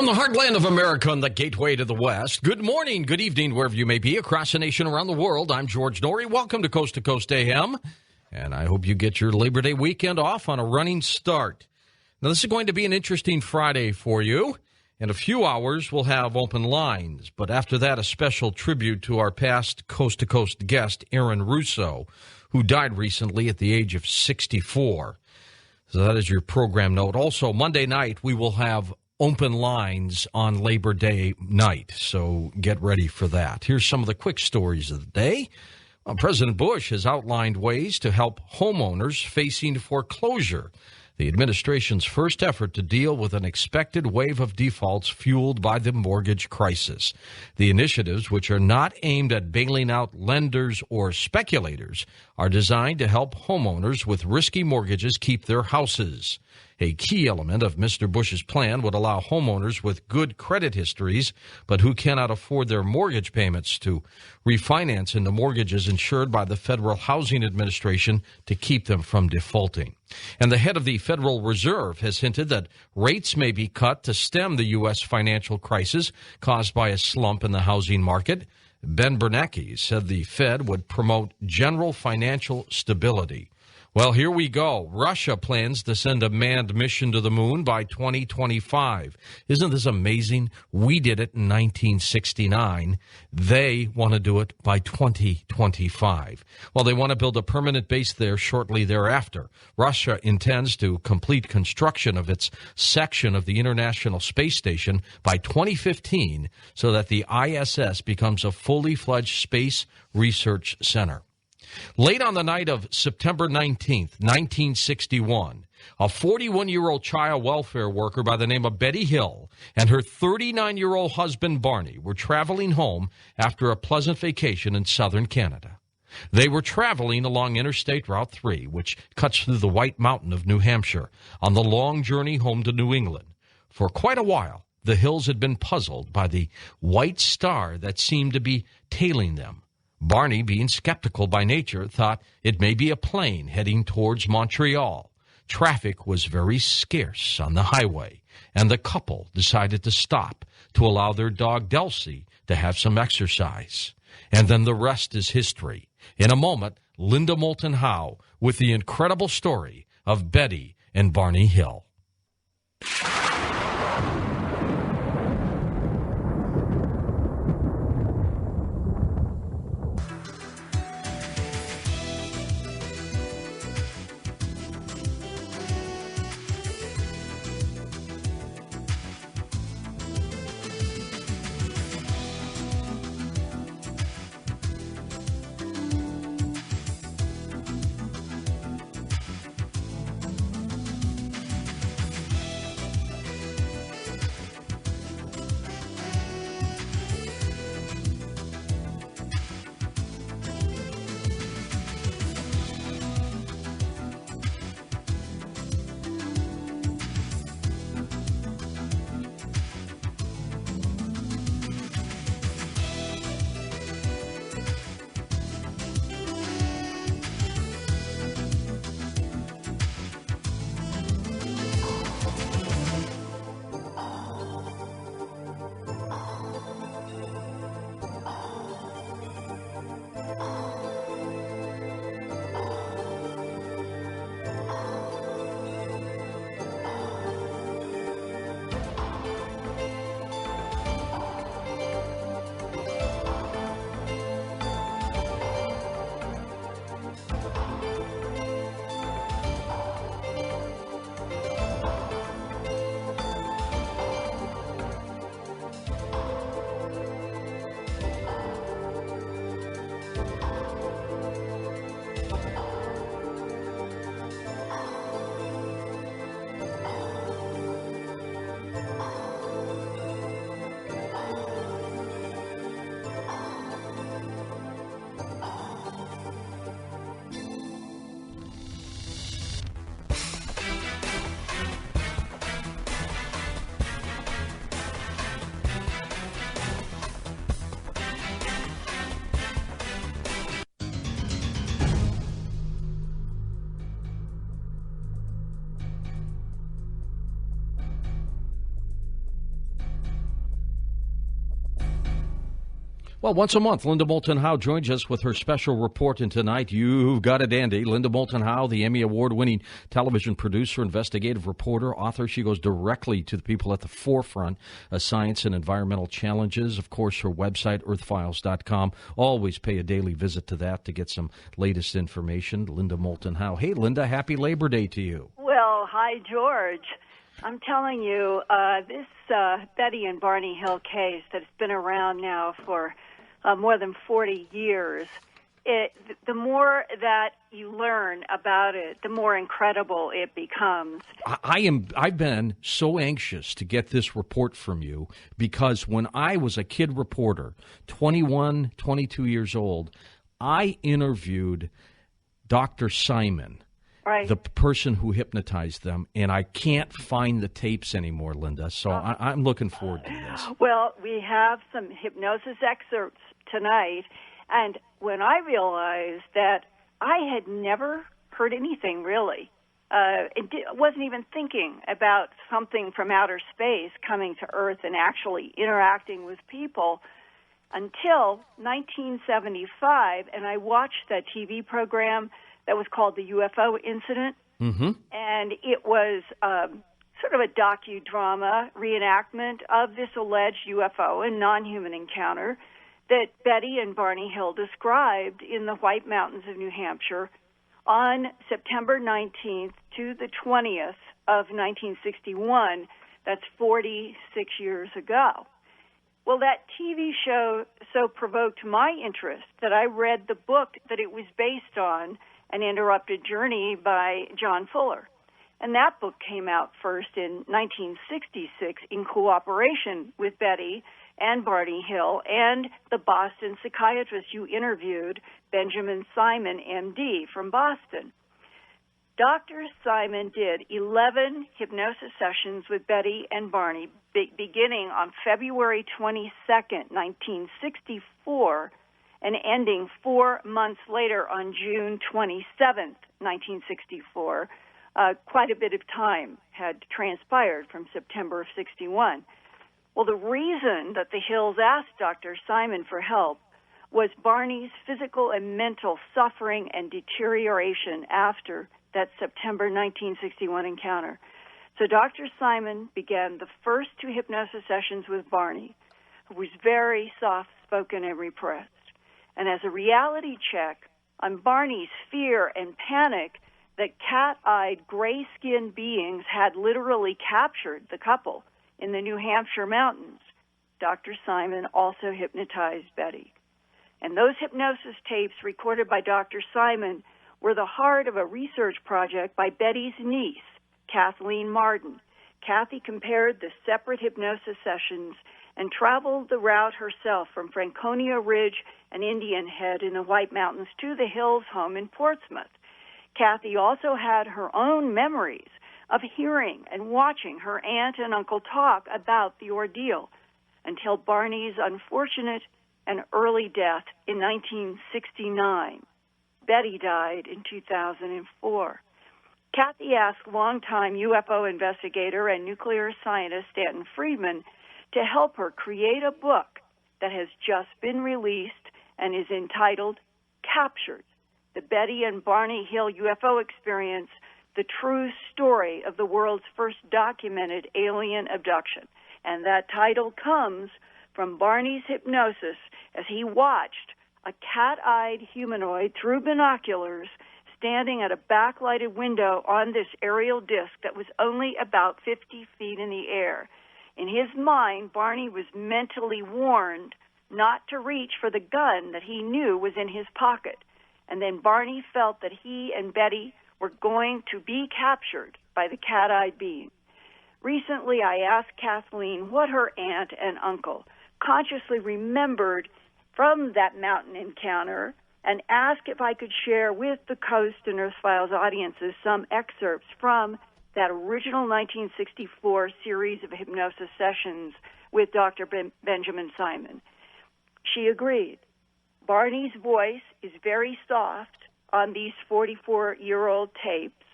From the heartland of America and the gateway to the West, good morning, good evening, wherever you may be, across the nation, around the world. I'm George Norrie. Welcome to Coast AM, and I hope you get your Labor Day weekend off on a running start. Now, this is going to be an interesting Friday for you. In a few hours, we'll have open lines, but after that, a special tribute to our past Coast guest, Aaron Russo, who died recently at the age of 64. So that is your program note. Also, Monday night, we will have open lines on Labor Day night, so get ready for that. Here's some of the quick stories of the day. President Bush has outlined ways to help homeowners facing foreclosure, the administration's first effort to deal with an expected wave of defaults fueled by the mortgage crisis. The initiatives, which are not aimed at bailing out lenders or speculators, are designed to help homeowners with risky mortgages keep their houses. A key element of Mr. Bush's plan would allow homeowners with good credit histories, but who cannot afford their mortgage payments, to refinance into mortgages insured by the Federal Housing Administration to keep them from defaulting. And the head of the Federal Reserve has hinted that rates may be cut to stem the U.S. financial crisis caused by a slump in the housing market. Ben Bernanke said the Fed would promote general financial stability. Well, here we go. Russia plans to send a manned mission to the moon by 2025. Isn't this amazing? We did it in 1969. They want to do it by 2025. Well, they want to build a permanent base there shortly thereafter. Russia intends to complete construction of its section of the International Space Station by 2015 so that the ISS becomes a fully fledged space research center. Late on the night of September 19th, 1961, a 41-year-old child welfare worker by the name of Betty Hill and her 39-year-old husband Barney were traveling home after a pleasant vacation in southern Canada. They were traveling along Interstate Route 3, which cuts through the White Mountain of New Hampshire, on the long journey home to New England. For quite a while, the Hills had been puzzled by the white star that seemed to be tailing them. Barney, being skeptical by nature, thought it may be a plane heading towards Montreal. Traffic was very scarce on the highway, and the couple decided to stop to allow their dog Delsey to have some exercise. And then the rest is history. In a moment, Linda Moulton Howe with the incredible story of Betty and Barney Hill. Well, once a month, Linda Moulton Howe joins us with her special report, and tonight you've got it, Andy. Linda Moulton Howe, the Emmy Award-winning television producer, investigative reporter, author. She goes directly to the people at the forefront of science and environmental challenges. Of course, her website, earthfiles.com. Always pay a daily visit to that to get some latest information. Linda Moulton Howe. Hey, Linda, happy Labor Day to you. Well, hi, George. I'm telling you, this Betty and Barney Hill case that's been around now for more than 40 years, the more that you learn about it, the more incredible it becomes. I've been so anxious to get this report from you because when I was a kid reporter, 21, 22 years old, I interviewed Dr. Simon. Right. The person who hypnotized them, and I can't find the tapes anymore, Linda, so I'm looking forward to this. Well, we have some hypnosis excerpts tonight, and when I realized that I had never heard anything really, wasn't even thinking about something from outer space coming to Earth and actually interacting with people until 1975, and I watched that TV program that was called The UFO Incident, and it was sort of a docudrama reenactment of this alleged UFO and non-human encounter that Betty and Barney Hill described in the White Mountains of New Hampshire on September 19th to the 20th of 1961. That's 46 years ago. Well, that TV show so provoked my interest that I read the book that it was based on, An Interrupted Journey by John Fuller. And that book came out first in 1966 in cooperation with Betty and Barney Hill and the Boston psychiatrist you interviewed, Benjamin Simon, M.D., from Boston. Dr. Simon did 11 hypnosis sessions with Betty and Barney beginning on February 22nd, 1964, and ending 4 months later on June 27th, 1964. Quite a bit of time had transpired from September of 61. Well, the reason that the Hills asked Dr. Simon for help was Barney's physical and mental suffering and deterioration after that September 1961 encounter. So Dr. Simon began the first 2 hypnosis sessions with Barney, who was very soft-spoken and repressed. And as a reality check on Barney's fear and panic that cat-eyed, gray-skinned beings had literally captured the couple in the New Hampshire mountains, Dr. Simon also hypnotized Betty. And those hypnosis tapes recorded by Dr. Simon were the heart of a research project by Betty's niece, Kathleen Marden. Kathy compared the separate hypnosis sessions and traveled the route herself from Franconia Ridge and Indian Head in the White Mountains to the Hills home in Portsmouth. Kathy also had her own memories of hearing and watching her aunt and uncle talk about the ordeal until Barney's unfortunate and early death in 1969. Betty died in 2004. Kathy asked longtime UFO investigator and nuclear scientist Stanton Friedman to help her create a book that has just been released and is entitled Captured, the Betty and Barney Hill UFO Experience, the true story of the world's first documented alien abduction. And that title comes from Barney's hypnosis as he watched a cat-eyed humanoid through binoculars standing at a backlighted window on this aerial disc that was only about 50 feet in the air. In his mind, Barney was mentally warned not to reach for the gun that he knew was in his pocket. And then Barney felt that he and Betty were going to be captured by the cat-eyed being. Recently, I asked Kathleen what her aunt and uncle consciously remembered from that mountain encounter and asked if I could share with the Coast and Earth Files audiences some excerpts from that original 1964 series of hypnosis sessions with Dr. Benjamin Simon. She agreed. Barney's voice is very soft on these 44-year-old tapes,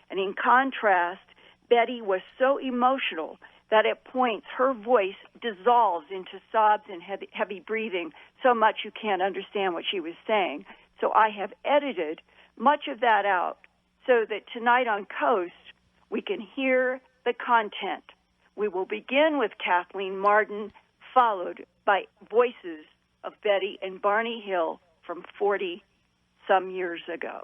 and in contrast, Betty was so emotional that at points her voice dissolves into sobs and heavy breathing so much you can't understand what she was saying. So I have edited much of that out so that tonight on Coast we can hear the content. We will begin with Kathleen Martin, followed by voices of Betty and Barney Hill from 40-some years ago.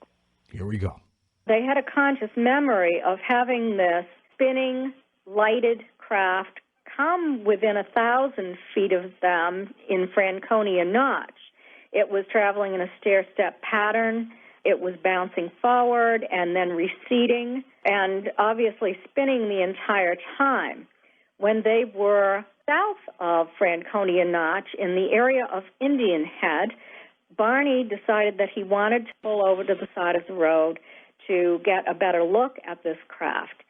Here we go. They had a conscious memory of having this spinning, lighted craft come within 1,000 feet of them in Franconia Notch. It was traveling in a stair-step pattern. It was bouncing forward and then receding and obviously spinning the entire time. When they were south of Franconia Notch in the area of Indian Head, Barney decided that he wanted to pull over to the side of the road to get a better look at this craft.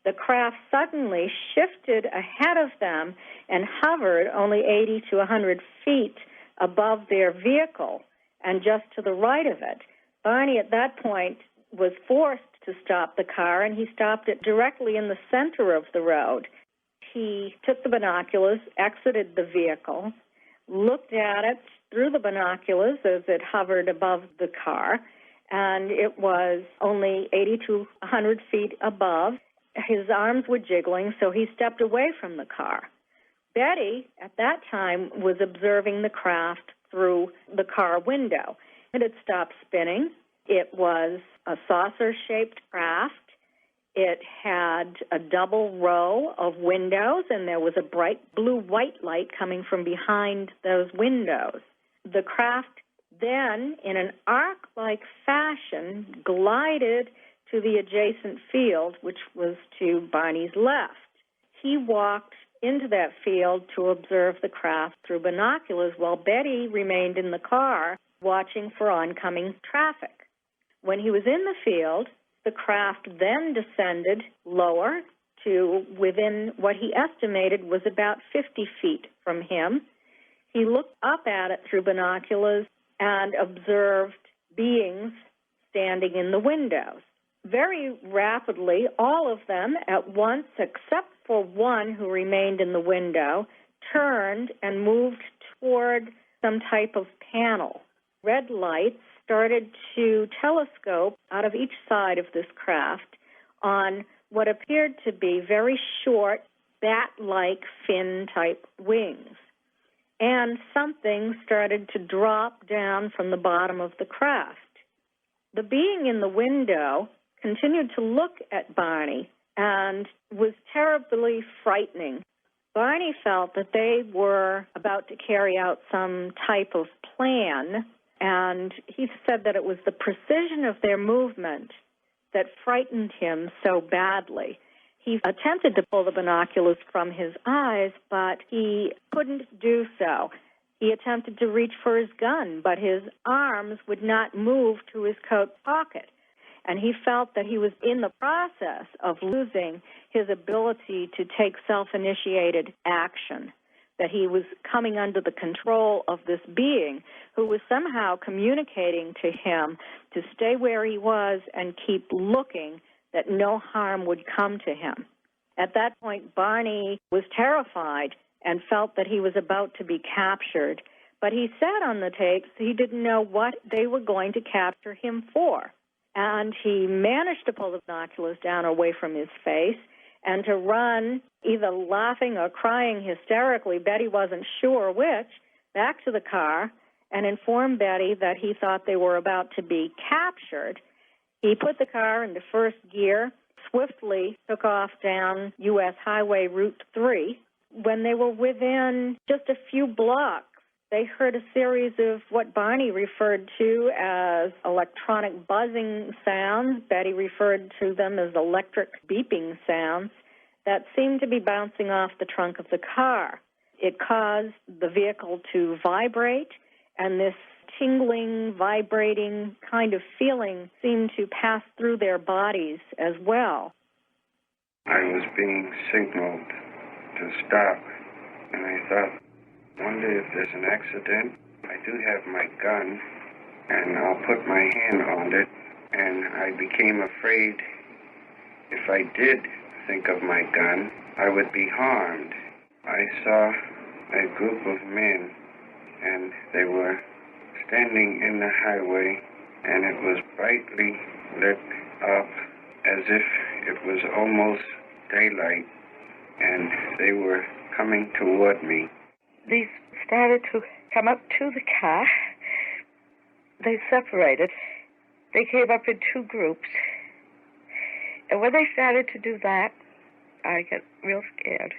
The craft suddenly shifted ahead of them and hovered only 80 to 100 feet above their vehicle and just to the right of it. Barney at that point was forced to stop the car, and he stopped it directly in the center of the road. He took the binoculars, exited the vehicle, looked at it through the binoculars as it hovered above the car, and it was only 80 to 100 feet above. His arms were jiggling, so he stepped away from the car. Betty, at that time, was observing the craft through the car window. It had stopped spinning. It was a saucer-shaped craft. It had a double row of windows, and there was a bright blue-white light coming from behind those windows. The craft then, in an arc-like fashion, glided to the adjacent field, which was to Barney's left. He walked into that field to observe the craft through binoculars while Betty remained in the car watching for oncoming traffic. When he was in the field, the craft then descended lower to within what he estimated was about 50 feet from him. He looked up at it through binoculars and observed beings standing in the windows. Very rapidly, all of them at once, except for one who remained in the window, turned and moved toward some type of panel. Red lights started to telescope out of each side of this craft on what appeared to be very short, bat-like fin-type wings. And something started to drop down from the bottom of the craft. The being in the window continued to look at Barney and was terribly frightening. Barney felt that they were about to carry out some type of plan, and he said that it was the precision of their movement that frightened him so badly. He attempted to pull the binoculars from his eyes, but he couldn't do so. He attempted to reach for his gun, but his arms would not move to his coat pocket. And he felt that he was in the process of losing his ability to take self-initiated action, that he was coming under the control of this being who was somehow communicating to him to stay where he was and keep looking, that no harm would come to him. At that point, Barney was terrified and felt that he was about to be captured, but he said on the tapes he didn't know what they were going to capture him for. And he managed to pull the binoculars down away from his face and to run, either laughing or crying hysterically, Betty wasn't sure which, back to the car and informed Betty that he thought they were about to be captured. He put the car into first gear, swiftly took off down U.S. Highway Route 3. When they were within just a few blocks, they heard a series of what Barney referred to as electronic buzzing sounds. Betty referred to them as electric beeping sounds that seemed to be bouncing off the trunk of the car. It caused the vehicle to vibrate, and this tingling, vibrating kind of feeling seemed to pass through their bodies as well. I was being signaled to stop, and I thought, wonder if there's an accident. I do have my gun, and I'll put my hand on it, and I became afraid if I did think of my gun, I would be harmed. I saw a group of men, and they were standing in the highway, and it was brightly lit up as if it was almost daylight, and they were coming toward me. They started to come up to the car. They separated. They came up in two groups. And when they started to do that, I got real scared.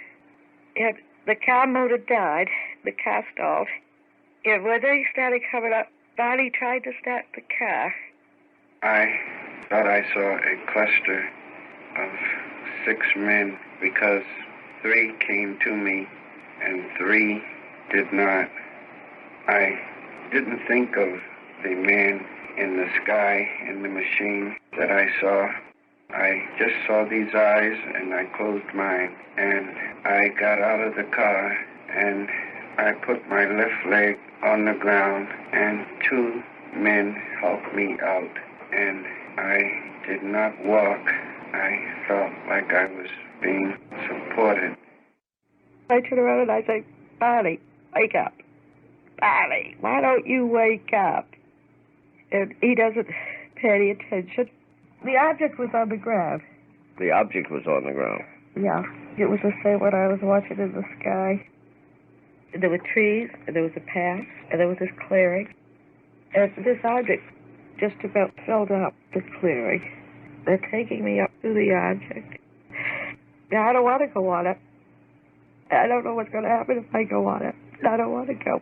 And the car motor died. The car stalled. And when they started coming up, Barney tried to start the car. I thought I saw a cluster of 6 men because 3 came to me and 3 did not. I didn't think of the man in the sky in the machine that I saw. I just saw these eyes and I closed mine and I got out of the car and I put my left leg on the ground and 2 men helped me out and I did not walk. I felt like I was being supported. I turned around and I said, Barney, wake up. Barney, why don't you wake up? And he doesn't pay any attention. The object was on the ground. The object was on the ground? Yeah. It was the same one I was watching in the sky. There were trees, and there was a path, and there was this clearing. And this object just about filled up the clearing. They're taking me up to the object. Now, I don't want to go on it. I don't know what's going to happen if I go on it. I don't want to go.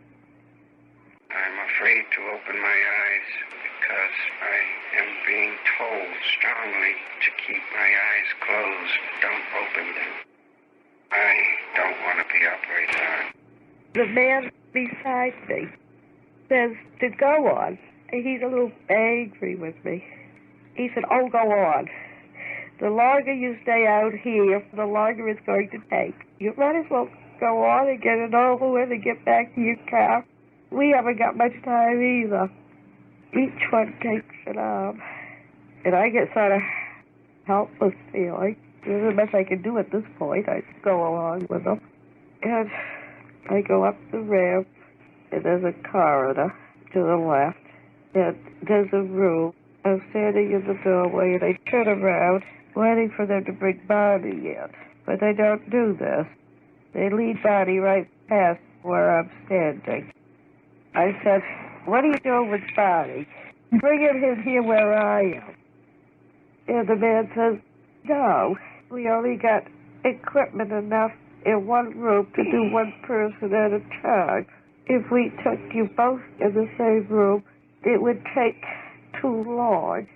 I'm afraid to open my eyes because I am being told strongly to keep my eyes closed. Don't open them. I don't want to be operated on. The man beside me says to go on. He's a little angry with me. He said, oh, go on. The longer you stay out here, the longer it's going to take. You might as well go on and get it over with and get back to your car. We haven't got much time either. Each one takes it up. And I get sort of helpless feeling. There's not much I can do at this point. I go along with them. And I go up the ramp, and there's a corridor to the left. And there's a room. I'm standing in the doorway, and I turn around, waiting for them to bring Barney in. But they don't do this. They lead Barney right past where I'm standing. I said, what are you doing with Barney? Bring him in here where I am. And the man says, no, we only got equipment enough in one room to do one person at a time. If we took you both in the same room, it would take too long.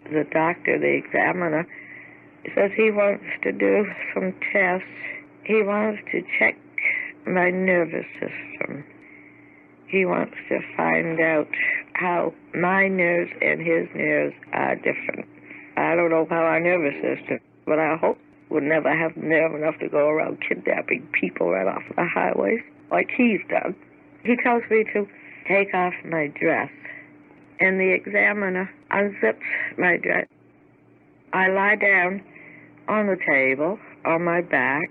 The doctor, the examiner, says he wants to do some tests. He wants to check my nervous system. He wants to find out how my nerves and his nerves are different. I don't know how our nervous system, but I hope we'll never have nerve enough to go around kidnapping people right off the highways like he's done. He tells me to take off my dress, and the examiner unzips my dress. I lie down on the table on my back,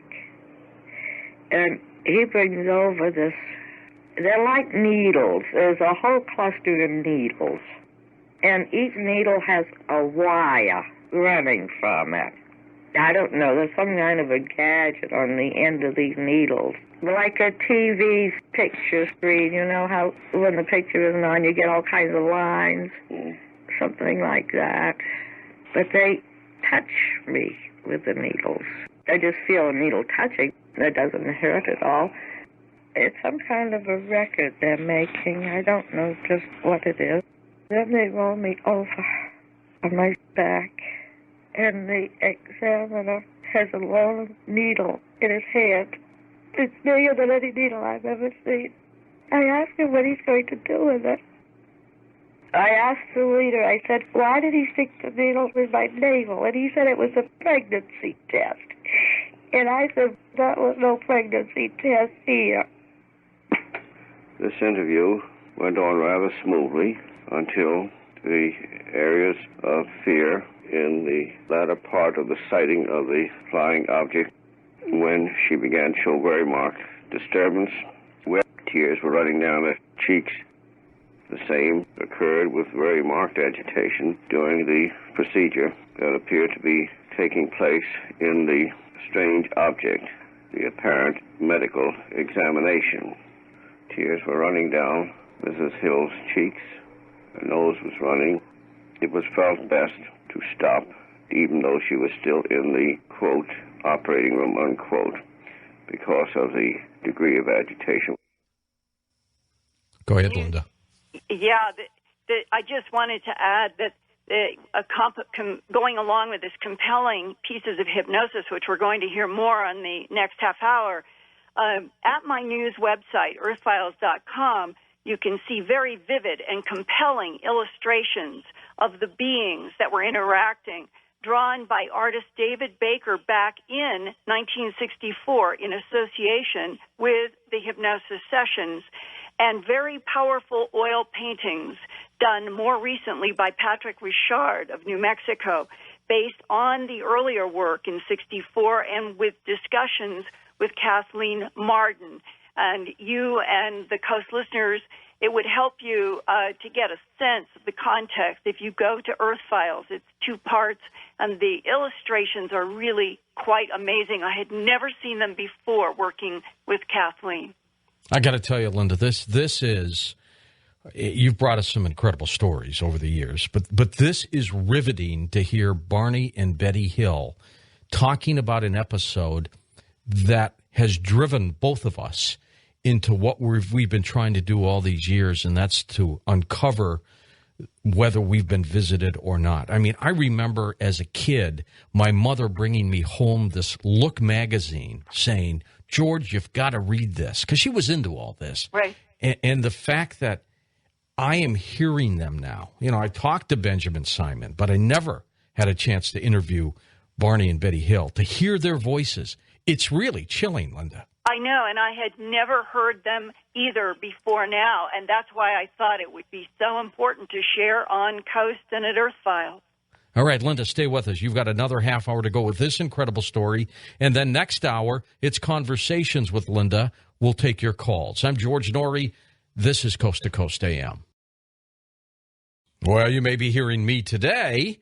and he brings over this. They're like needles. There's a whole cluster of needles, and each needle has a wire running from it. I don't know. There's some kind of a gadget on the end of these needles. Like a TV picture screen, you know how when the picture isn't on, you get all kinds of lines? Something like that. But they touch me with the needles. I just feel a needle touching. It doesn't hurt at all. It's some kind of a record they're making. I don't know just what it is. Then they roll me over on my back, and the examiner has a long needle in his hand. It's bigger than any needle I've ever seen. I asked him what he's going to do with it. I asked the leader, I said, why did he stick the needle in my navel? And he said it was a pregnancy test. And I said, that was no pregnancy test here. This interview went on rather smoothly until the areas of fear in the latter part of the sighting of the flying object when she began to show very marked disturbance, where tears were running down her cheeks. The same occurred with very marked agitation during the procedure that appeared to be taking place in the strange object, the apparent medical examination. Tears were running down Mrs. Hill's cheeks. Her nose was running. It was felt best to stop, even though she was still in the, quote, operating room, unquote, because of the degree of agitation. Go ahead, Linda. Yeah, I just wanted to add that going along with this compelling pieces of hypnosis, which we're going to hear more on the next half hour, at my news website, earthfiles.com, you can see very vivid and compelling illustrations of the beings that were interacting, drawn by artist David Baker back in 1964 in association with the hypnosis sessions, and very powerful oil paintings done more recently by Patrick Richard of New Mexico, based on the earlier work in 64 and with discussions with Kathleen Marden. And you and the Coast listeners, it would help you to get a sense of the context. If you go to Earth Files, it's 2 parts, and the illustrations are really quite amazing. I had never seen them before working with Kathleen. I got to tell you, Linda, this is, you've brought us some incredible stories over the years, but this is riveting to hear Barney and Betty Hill talking about an episode that has driven both of us into what we've been trying to do all these years, and that's to uncover whether we've been visited or not. I mean, I remember as a kid, my mother bringing me home this Look magazine saying, George, you've got to read this, because she was into all this. Right. And the fact that I am hearing them now. You know, I talked to Benjamin Simon, but I never had a chance to interview Barney and Betty Hill. To hear their voices, it's really chilling, Linda. I know, and I had never heard them either before now, and that's why I thought it would be so important to share on Coast and at Earth Files. All right, Linda, stay with us. You've got another half hour to go with this incredible story. And then next hour, it's Conversations with Linda. We'll take your calls. I'm George Norrie. This is Coast to Coast AM. Well, you may be hearing me today,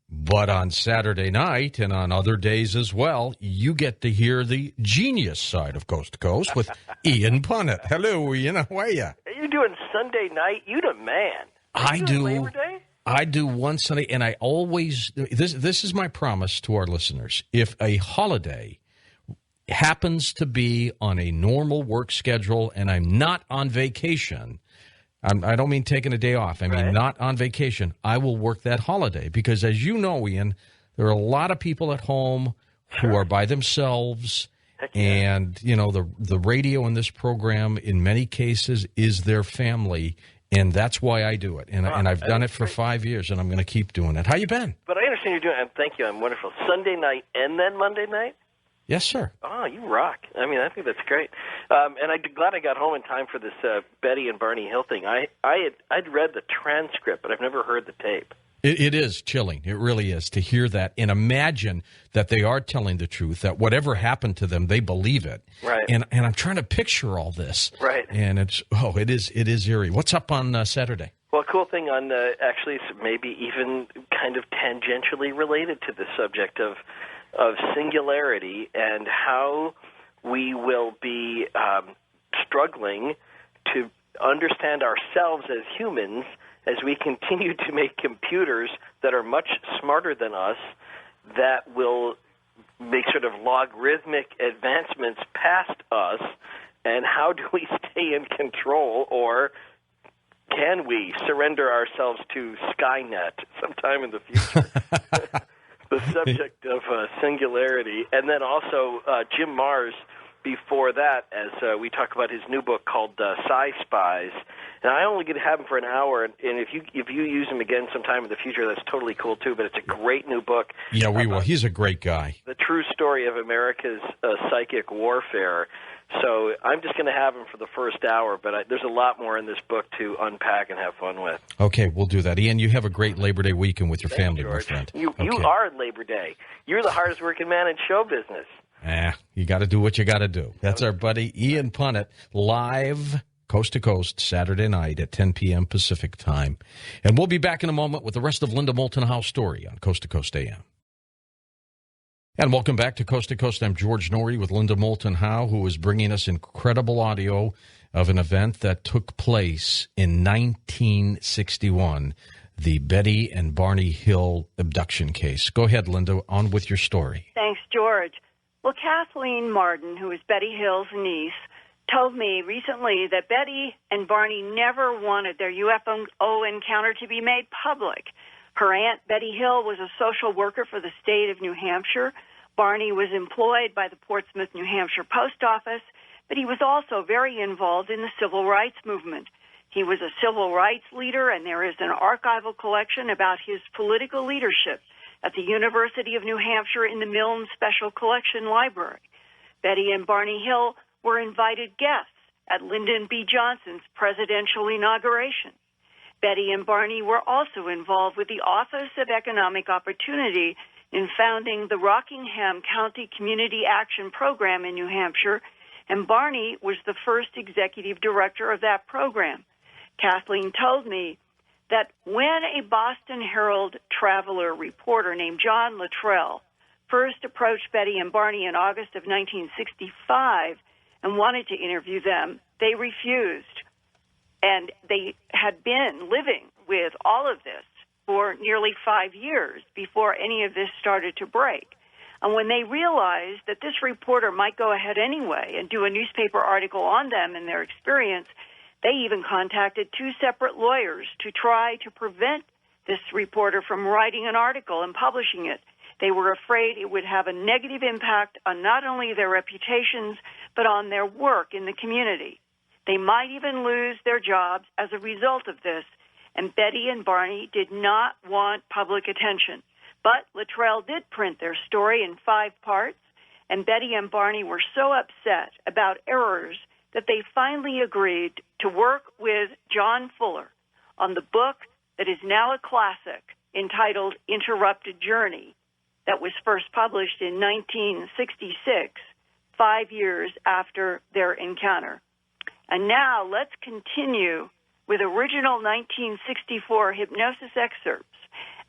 but on Saturday night and on other days as well, you get to hear the genius side of Coast to Coast with Ian Punnett. Hello, Ian. How are you? Are you doing Sunday night? You the man. I do. Labor Day? I do one Sunday, and I always, this is my promise to our listeners. If a holiday happens to be on a normal work schedule and I'm not on vacation, I don't mean taking a day off. I mean not on vacation. I will work that holiday because, as you know, Ian, there are a lot of people at home who are by themselves, and, you know, the radio in this program in many cases is their family. And that's why I do it. And I've done it for 5 years, and I'm going to keep doing it. How you been? But I understand you're doing it, and thank you. I'm wonderful. Sunday night and then Monday night? Yes, sir. Oh, you rock. I mean, I think that's great. And I'm glad I got home in time for this Betty and Barney Hill thing. I'd read the transcript, but I've never heard the tape. It is chilling. It really is to hear that and imagine that they are telling the truth, that whatever happened to them, they believe it. Right. And I'm trying to picture all this. Right. And it is eerie. What's up on Saturday? Well, a cool thing on actually maybe even kind of tangentially related to the subject of singularity and how we will be struggling to understand ourselves as humans as we continue to make computers that are much smarter than us, that will make sort of logarithmic advancements past us, and how do we stay in control, or can we surrender ourselves to Skynet sometime in the future? The subject of singularity. And then also Jim Mars before that, as we talk about his new book called Sci-Spies. And I only get to have him for an hour, and if you use him again sometime in the future, that's totally cool too. But it's a great new book. Yeah, we will. He's a great guy. The true story of America's psychic warfare. So I'm just going to have him for the first hour, but there's a lot more in this book to unpack and have fun with. Okay, we'll do that. Ian, you have a great Labor Day weekend with your family, George. my friend. You are Labor Day. You're the hardest working man in show business. You got to do what you got to do. That's our buddy Ian Punnett, live coast to coast Saturday night at 10 p.m. Pacific time. And we'll be back in a moment with the rest of Linda Moulton Howe's story on Coast to Coast AM. And welcome back to Coast to Coast. I'm George Norrie with Linda Moulton Howe, who is bringing us incredible audio of an event that took place in 1961, the Betty and Barney Hill abduction case. Go ahead, Linda, on with your story. Thanks, George. Well, Kathleen Martin, who is Betty Hill's niece, told me recently that Betty and Barney never wanted their UFO encounter to be made public. Her aunt, Betty Hill, was a social worker for the state of New Hampshire. Barney was employed by the Portsmouth, New Hampshire post office, but he was also very involved in the civil rights movement. He was a civil rights leader, and there is an archival collection about his political leadership at the University of New Hampshire in the Milne Special Collection Library. Betty and Barney Hill were invited guests at Lyndon B. Johnson's presidential inauguration. Betty and Barney were also involved with the Office of Economic Opportunity in founding the Rockingham County Community Action Program in New Hampshire, and Barney was the first executive director of that program. Kathleen told me that when a Boston Herald traveler reporter named John Luttrell first approached Betty and Barney in August of 1965 and wanted to interview them, they refused. And they had been living with all of this for nearly 5 years before any of this started to break. And when they realized that this reporter might go ahead anyway and do a newspaper article on them and their experience, they even contacted 2 separate lawyers to try to prevent this reporter from writing an article and publishing it. They were afraid it would have a negative impact on not only their reputations, but on their work in the community. They might even lose their jobs as a result of this, and Betty and Barney did not want public attention. But Luttrell did print their story in 5 parts, and Betty and Barney were so upset about errors that they finally agreed to work with John Fuller on the book that is now a classic entitled Interrupted Journey that was first published in 1966, 5 years after their encounter. And now let's continue with original 1964 hypnosis excerpts.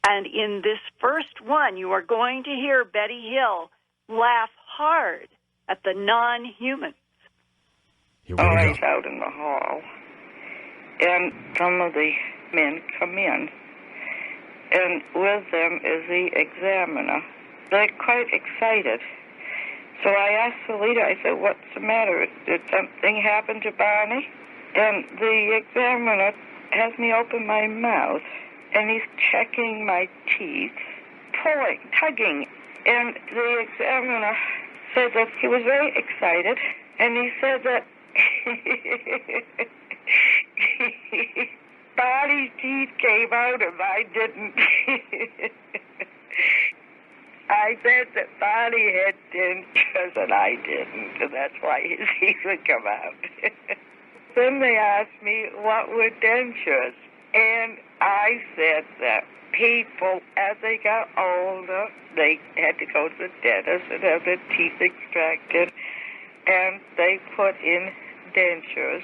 And in this first one, you are going to hear Betty Hill laugh hard at the non-humans. I was out in the hall, and some of the men come in, and with them is the examiner. They're quite excited. So I asked the leader, I said, what's the matter? Did something happen to Barney? And the examiner has me open my mouth, and he's checking my teeth, pulling, tugging. And the examiner said that he was very excited, and he said that Barney's teeth came out and I didn't. I said that Barney had dentures and I didn't, and that's why his teeth would come out. Then they asked me what were dentures, and I said that people, as they got older, they had to go to the dentist and have their teeth extracted, and they put in dentures.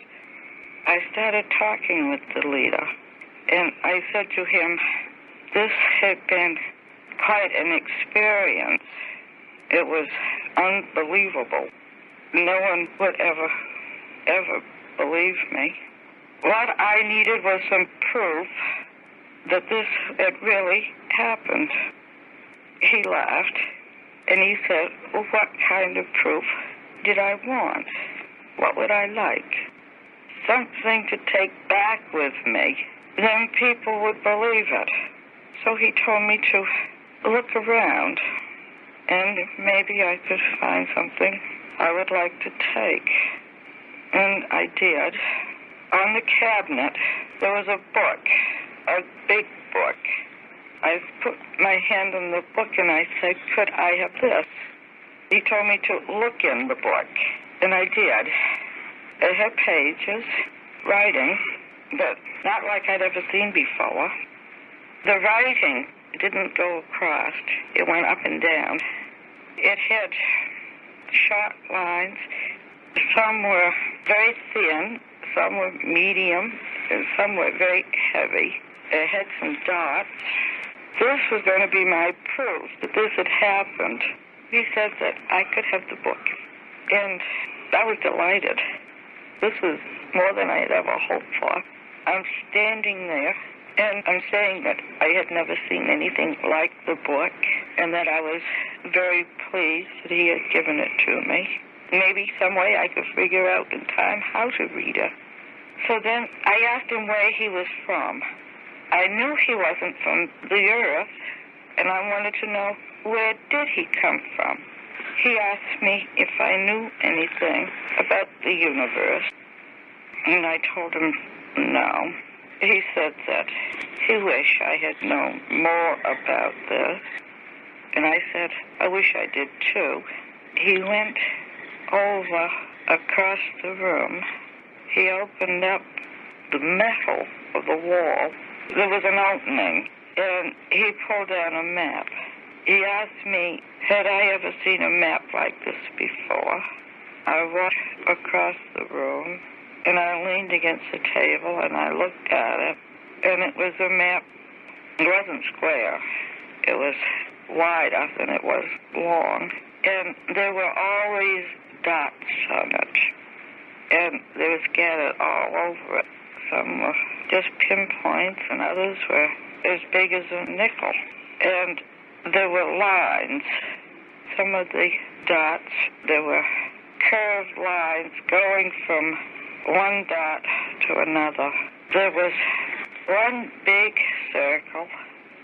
I started talking with the leader, and I said to him, this had been quite an experience. It was unbelievable. No one would ever believe me. What I needed was some proof that this had really happened. He laughed, and he said, well, what kind of proof did I want? What would I like? Something to take back with me. Then people would believe it. So he told me to look around, and maybe I could find something I would like to take. And I did. On the cabinet, there was a book, a big book. I put my hand on the book and I said, could I have this? He told me to look in the book, and I did. It had pages, writing, but not like I'd ever seen before. The writing didn't go across. It went up and down. It had short lines. Some were very thin, some were medium, and some were very heavy. They had some dots. This was going to be my proof that this had happened. He said that I could have the book, and I was delighted. This was more than I had ever hoped for. I'm standing there, and I'm saying that I had never seen anything like the book, and that I was very pleased that he had given it to me. Maybe some way I could figure out in time how to read it. So then I asked him where he was from. I knew he wasn't from the earth, and I wanted to know, where did he come from? He asked me if I knew anything about the universe, and I told him no. He said that he wished I had known more about this, and I said, I wish I did too. He went over across the room. He opened up the metal of the wall. There was an opening, and he pulled down a map. He asked me, had I ever seen a map like this before? I walked across the room, and I leaned against the table, and I looked at it, and it was a map. It wasn't square. It was wider than it was long, and there were always dots on it, and they were scattered all over it. Some were just pinpoints, and others were as big as a nickel. And there were lines. Some of the dots, there were curved lines going from one dot to another. There was one big circle,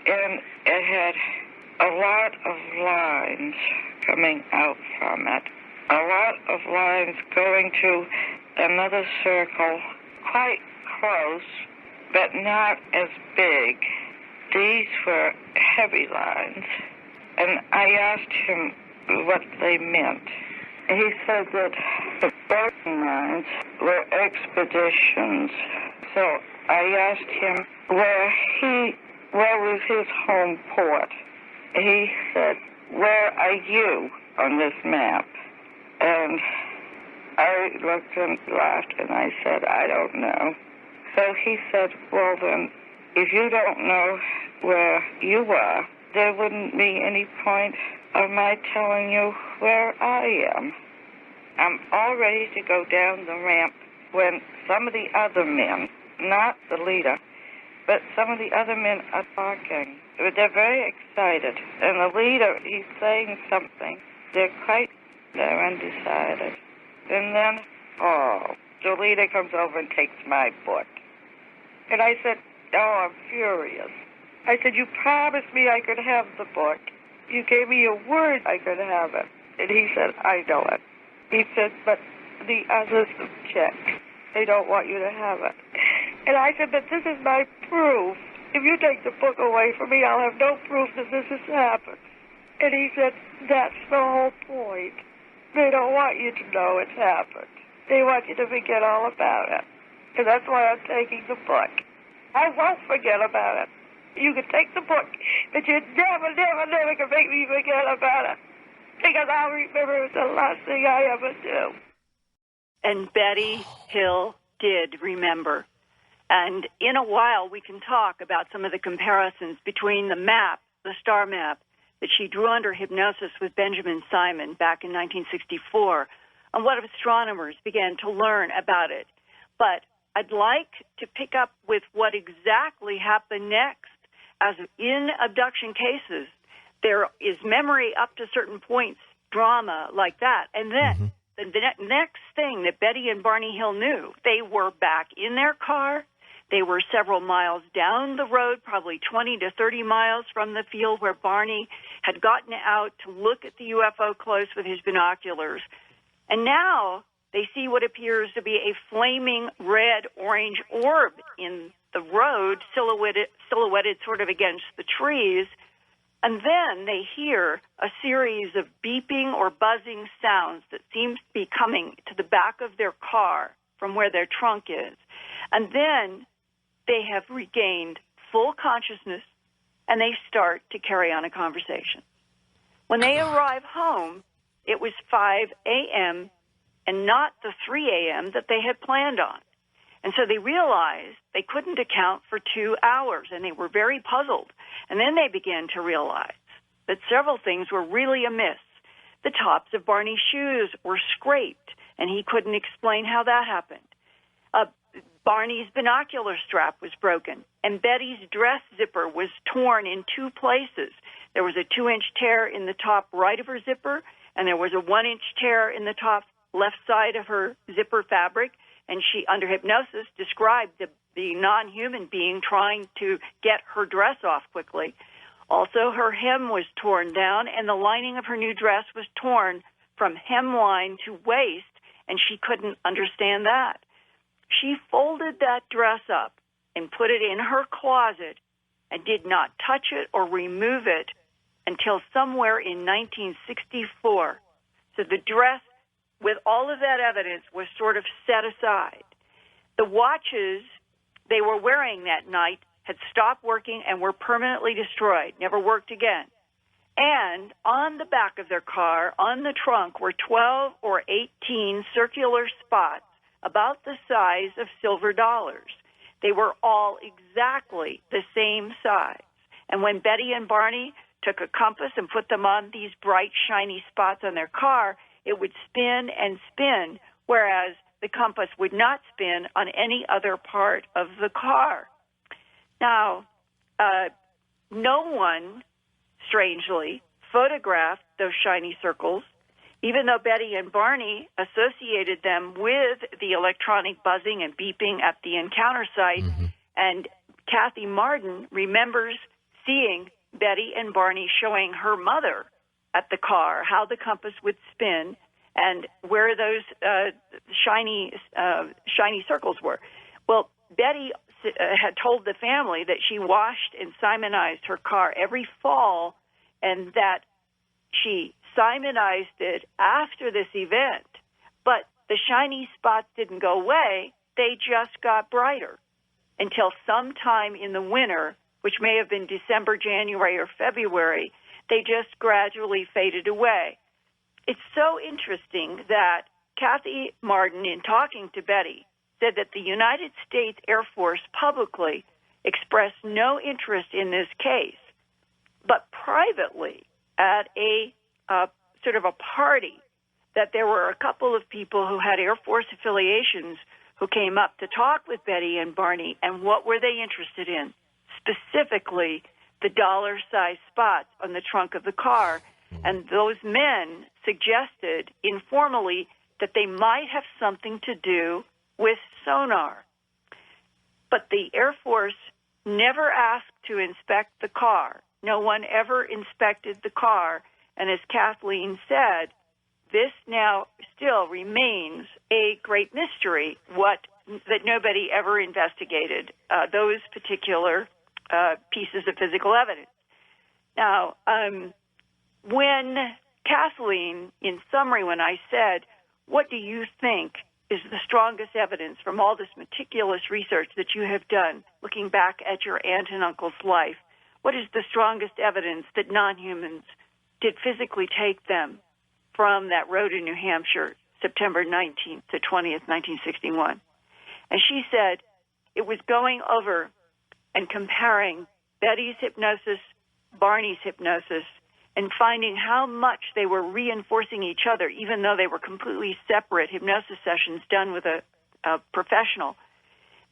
and it had a lot of lines coming out from it. A lot of lines going to another circle, quite close, but not as big. These were heavy lines, and I asked him what they meant. He said that the broken lines were expeditions. So I asked him where was his home port. He said, where are you on this map? And I looked and laughed, and I said, I don't know. So he said, well then, if you don't know where you are, there wouldn't be any point of my telling you where I am. I'm all ready to go down the ramp when some of the other men, not the leader, but some of the other men are talking. They're very excited. And the leader, he's saying something. They're undecided. And then, the leader comes over and takes my book. And I said, I'm furious. I said, you promised me I could have the book. You gave me your word I could have it. And he said, I know it. He said, but the others object. They don't want you to have it. And I said, but this is my proof. If you take the book away from me, I'll have no proof that this has happened. And he said, that's the whole point. They don't want you to know it's happened. They want you to forget all about it. And that's why I'm taking the book. I won't forget about it. You can take the book, but you never can make me forget about it. Because I'll remember it's the last thing I ever do. And Betty Hill did remember. And in a while, we can talk about some of the comparisons between the map, the star map, that she drew under hypnosis with Benjamin Simon back in 1964, and what astronomers began to learn about it. But I'd like to pick up with what exactly happened next. As in abduction cases, there is memory up to certain points, drama like that. And then the next thing that Betty and Barney Hill knew, they were back in their car. They were several miles down the road, probably 20 to 30 miles from the field where Barney had gotten out to look at the UFO close with his binoculars. And now they see what appears to be a flaming red-orange orb in the road, silhouetted sort of against the trees. And then they hear a series of beeping or buzzing sounds that seems to be coming to the back of their car from where their trunk is. And then they have regained full consciousness, and they start to carry on a conversation. When they arrive home, it was 5 a.m. and not the 3 a.m. that they had planned on. And so they realized they couldn't account for 2 hours, and they were very puzzled. And then they began to realize that several things were really amiss. The tops of Barney's shoes were scraped, and he couldn't explain how that happened. Barney's binocular strap was broken, and Betty's dress zipper was torn in 2 places. There was a 2-inch tear in the top right of her zipper, and there was a 1-inch tear in the top left side of her zipper fabric. And she, under hypnosis, described the non-human being trying to get her dress off quickly. Also, her hem was torn down, and the lining of her new dress was torn from hemline to waist, and she couldn't understand that. She folded that dress up and put it in her closet and did not touch it or remove it until somewhere in 1964. So the dress, with all of that evidence, was sort of set aside. The watches they were wearing that night had stopped working and were permanently destroyed, never worked again. And on the back of their car, on the trunk, were 12 or 18 circular spots about the size of silver dollars. They were all exactly the same size. And when Betty and Barney took a compass and put them on these bright, shiny spots on their car, it would spin and spin, whereas the compass would not spin on any other part of the car. Now, no one, strangely, photographed those shiny circles, even though Betty and Barney associated them with the electronic buzzing and beeping at the encounter site. Mm-hmm. And Kathy Marden remembers seeing Betty and Barney showing her mother at the car how the compass would spin and where those shiny circles were. Well, Betty had told the family that she washed and Simonized her car every fall, and that she Simonized it after this event, but the shiny spots didn't go away. They just got brighter until sometime in the winter, which may have been December, January, or February, they just gradually faded away. It's so interesting that Kathy Marden, in talking to Betty, said that the United States Air Force publicly expressed no interest in this case, but privately at a sort of a party, that there were a couple of people who had Air Force affiliations who came up to talk with Betty and Barney, and what were they interested in? Specifically, the dollar-sized spots on the trunk of the car. And those men suggested informally that they might have something to do with sonar. But the Air Force never asked to inspect the car. No one ever inspected the car. And as Kathleen said, this now still remains a great mystery, that nobody ever investigated, those particular pieces of physical evidence. Now, when Kathleen, in summary, when I said, what do you think is the strongest evidence from all this meticulous research that you have done, looking back at your aunt and uncle's life, what is the strongest evidence that non-humans did physically take them from that road in New Hampshire, September 19th to 20th, 1961? And she said it was going over and comparing Betty's hypnosis, Barney's hypnosis, and finding how much they were reinforcing each other, even though they were completely separate hypnosis sessions done with a professional.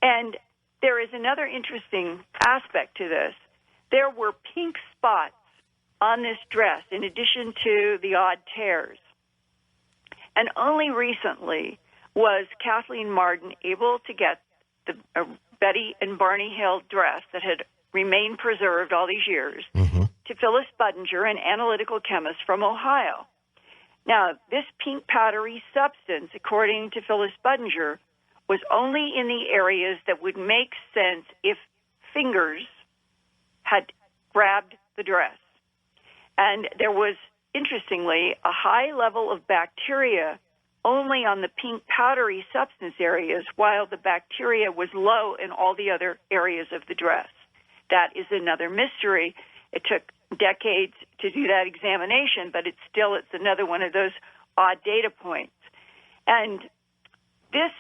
And there is another interesting aspect to this. There were pink spots on this dress, in addition to the odd tears. And only recently was Kathleen Marden able to get the Betty and Barney Hill dress that had remained preserved all these years to Phyllis Budinger, an analytical chemist from Ohio. Now, this pink powdery substance, according to Phyllis Budinger, was only in the areas that would make sense if fingers had grabbed the dress. And there was, interestingly, a high level of bacteria only on the pink powdery substance areas, while the bacteria was low in all the other areas of the dress. That is another mystery. It took decades to do that examination, but it's another one of those odd data points. And this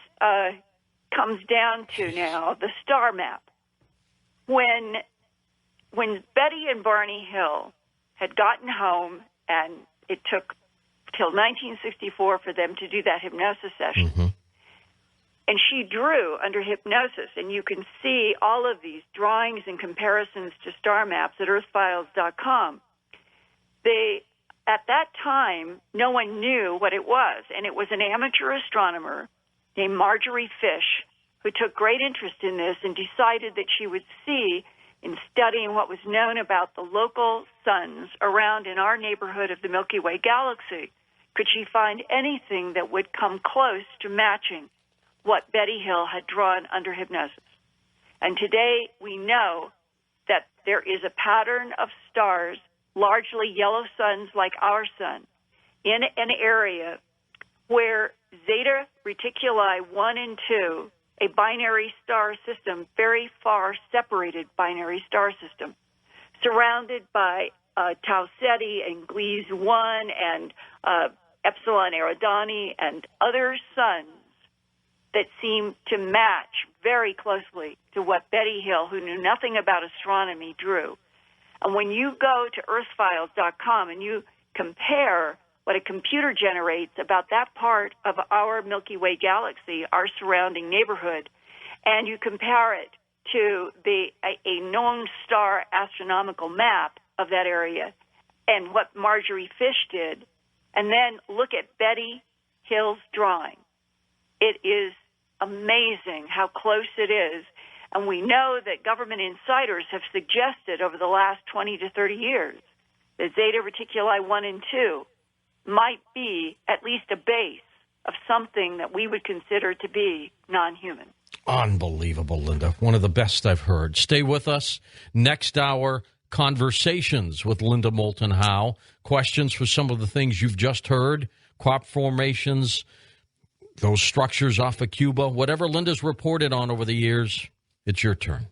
comes down to now the star map. When Betty and Barney Hill had gotten home, and it took till 1964 for them to do that hypnosis session, Mm-hmm. and she drew under hypnosis, and you can see all of these drawings and comparisons to star maps at earthfiles.com. At that time, no one knew what it was, and it was an amateur astronomer named Marjorie Fish who took great interest in this and decided that she would see, in studying what was known about the local suns around in our neighborhood of the Milky Way galaxy, could she find anything that would come close to matching what Betty Hill had drawn under hypnosis. And today we know that there is a pattern of stars, largely yellow suns like our sun, in an area where Zeta Reticuli 1 and 2, a binary star system, very far separated binary star system, surrounded by Tau Ceti and Gliese 1 and Epsilon Eridani and other suns that seem to match very closely to what Betty Hill, who knew nothing about astronomy, drew. And when you go to earthfiles.com and you compare what a computer generates about that part of our Milky Way galaxy, our surrounding neighborhood, and you compare it to a known star astronomical map of that area and what Marjorie Fish did, and then look at Betty Hill's drawing, it is amazing how close it is. And we know that government insiders have suggested over the last 20 to 30 years that Zeta Reticuli 1 and 2 might be at least a base of something that we would consider to be non-human. Unbelievable, Linda. One of the best I've heard. Stay with us. Next hour, conversations with Linda Moulton Howe. Questions for some of the things you've just heard. Crop formations, those structures off of Cuba, whatever Linda's reported on over the years, it's your turn.